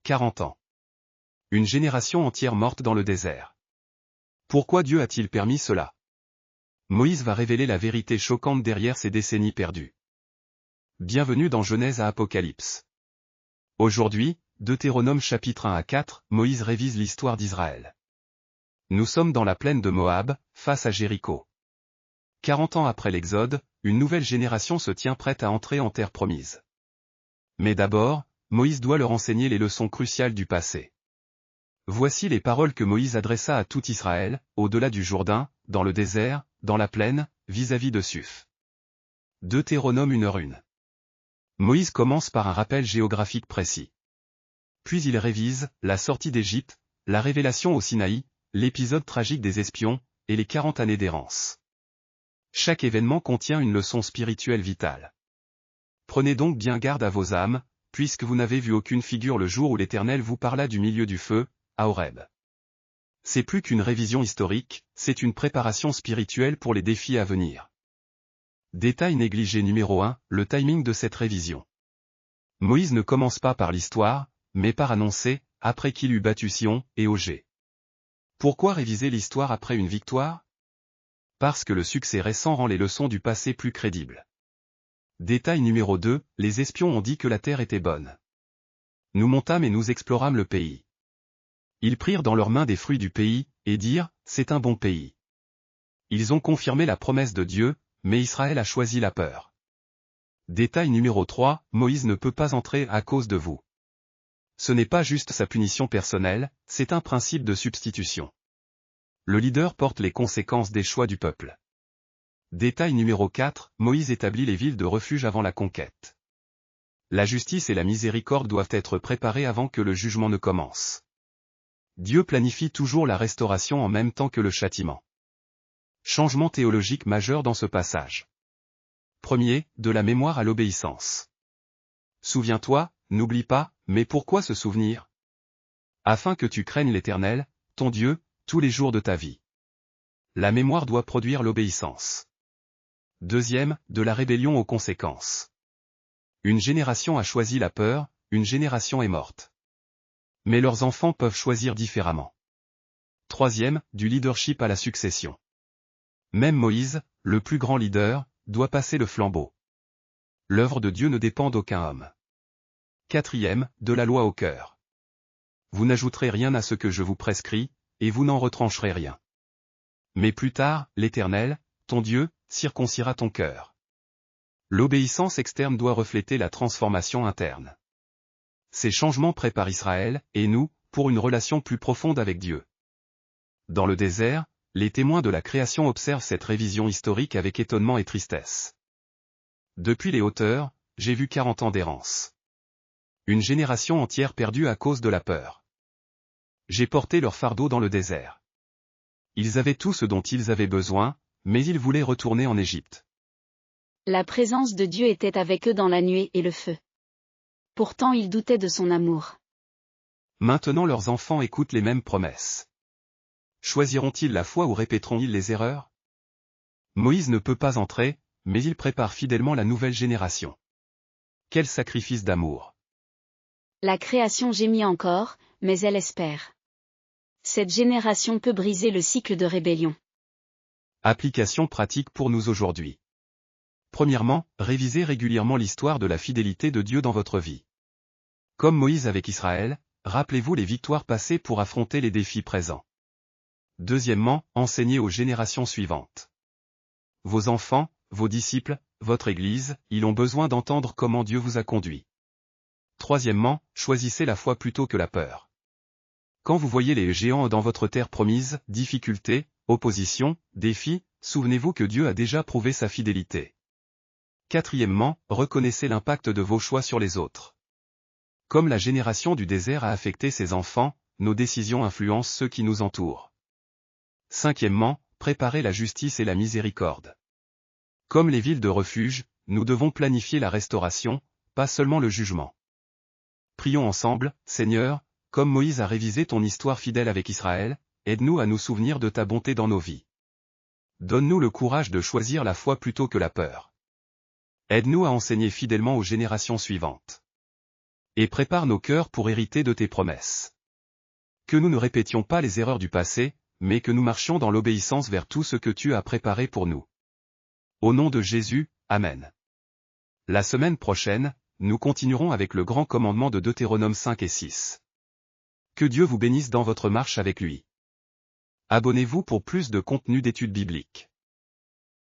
40 ans. Une génération entière morte dans le désert. Pourquoi Dieu a-t-il permis cela? Moïse va révéler la vérité choquante derrière ces décennies perdues. Bienvenue dans Genèse à Apocalypse. Aujourd'hui, Deutéronome chapitre 1 à 4, Moïse révise l'histoire d'Israël. Nous sommes dans la plaine de Moab, face à Jéricho. 40 ans après l'Exode, une nouvelle génération se tient prête à entrer en terre promise. Mais d'abord, Moïse doit leur enseigner les leçons cruciales du passé. Voici les paroles que Moïse adressa à tout Israël, au-delà du Jourdain, dans le désert, dans la plaine, vis-à-vis de Suf. Deutéronome 1h1. Moïse commence par un rappel géographique précis. Puis il révise la sortie d'Égypte, la révélation au Sinaï, l'épisode tragique des espions, et les 40 années d'errance. Chaque événement contient une leçon spirituelle vitale. Prenez donc bien garde à vos âmes, puisque vous n'avez vu aucune figure le jour où l'Éternel vous parla du milieu du feu, à Horeb. C'est plus qu'une révision historique, c'est une préparation spirituelle pour les défis à venir. Détail négligé numéro 1, le timing de cette révision. Moïse ne commence pas par l'histoire, mais par annoncer, après qu'il eut battu Sion et Og. Pourquoi réviser l'histoire après une victoire? Parce que le succès récent rend les leçons du passé plus crédibles. Détail numéro 2, les espions ont dit que la terre était bonne. Nous montâmes et nous explorâmes le pays. Ils prirent dans leurs mains des fruits du pays, et dirent, c'est un bon pays. Ils ont confirmé la promesse de Dieu, mais Israël a choisi la peur. Détail numéro 3, Moïse ne peut pas entrer à cause de vous. Ce n'est pas juste sa punition personnelle, c'est un principe de substitution. Le leader porte les conséquences des choix du peuple. Détail numéro 4, Moïse établit les villes de refuge avant la conquête. La justice et la miséricorde doivent être préparées avant que le jugement ne commence. Dieu planifie toujours la restauration en même temps que le châtiment. Changement théologique majeur dans ce passage. Premier, de la mémoire à l'obéissance. Souviens-toi, n'oublie pas, mais pourquoi se souvenir? Afin que tu craignes l'Éternel, ton Dieu, tous les jours de ta vie. La mémoire doit produire l'obéissance. Deuxième, de la rébellion aux conséquences. Une génération a choisi la peur, une génération est morte. Mais leurs enfants peuvent choisir différemment. Troisième, du leadership à la succession. Même Moïse, le plus grand leader, doit passer le flambeau. L'œuvre de Dieu ne dépend d'aucun homme. Quatrième, de la loi au cœur. Vous n'ajouterez rien à ce que je vous prescris, et vous n'en retrancherez rien. Mais plus tard, l'Éternel, ton Dieu, circoncira ton cœur. L'obéissance externe doit refléter la transformation interne. Ces changements préparent Israël, et nous, pour une relation plus profonde avec Dieu. Dans le désert, les témoins de la création observent cette révision historique avec étonnement et tristesse. Depuis les hauteurs, j'ai vu 40 ans d'errance. Une génération entière perdue à cause de la peur. J'ai porté leur fardeau dans le désert. Ils avaient tout ce dont ils avaient besoin, mais ils voulaient retourner en Égypte. La présence de Dieu était avec eux dans la nuée et le feu. Pourtant ils doutaient de son amour. Maintenant leurs enfants écoutent les mêmes promesses. Choisiront-ils la foi ou répéteront-ils les erreurs? Moïse ne peut pas entrer, mais il prépare fidèlement la nouvelle génération. Quel sacrifice d'amour! La création gémit encore, mais elle espère. Cette génération peut briser le cycle de rébellion. Application pratique pour nous aujourd'hui. Premièrement, révisez régulièrement l'histoire de la fidélité de Dieu dans votre vie. Comme Moïse avec Israël, rappelez-vous les victoires passées pour affronter les défis présents. Deuxièmement, enseignez aux générations suivantes. Vos enfants, vos disciples, votre Église, ils ont besoin d'entendre comment Dieu vous a conduit. Troisièmement, choisissez la foi plutôt que la peur. Quand vous voyez les géants dans votre terre promise, difficultés, opposition, défis, souvenez-vous que Dieu a déjà prouvé sa fidélité. Quatrièmement, reconnaissez l'impact de vos choix sur les autres. Comme la génération du désert a affecté ses enfants, nos décisions influencent ceux qui nous entourent. Cinquièmement, préparez la justice et la miséricorde. Comme les villes de refuge, nous devons planifier la restauration, pas seulement le jugement. Prions ensemble, Seigneur, comme Moïse a révisé ton histoire fidèle avec Israël, aide-nous à nous souvenir de ta bonté dans nos vies. Donne-nous le courage de choisir la foi plutôt que la peur. Aide-nous à enseigner fidèlement aux générations suivantes. Et prépare nos cœurs pour hériter de tes promesses. Que nous ne répétions pas les erreurs du passé, mais que nous marchions dans l'obéissance vers tout ce que tu as préparé pour nous. Au nom de Jésus, Amen. La semaine prochaine, nous continuerons avec le grand commandement de Deutéronome 5 et 6. Que Dieu vous bénisse dans votre marche avec lui. Abonnez-vous pour plus de contenu d'études bibliques.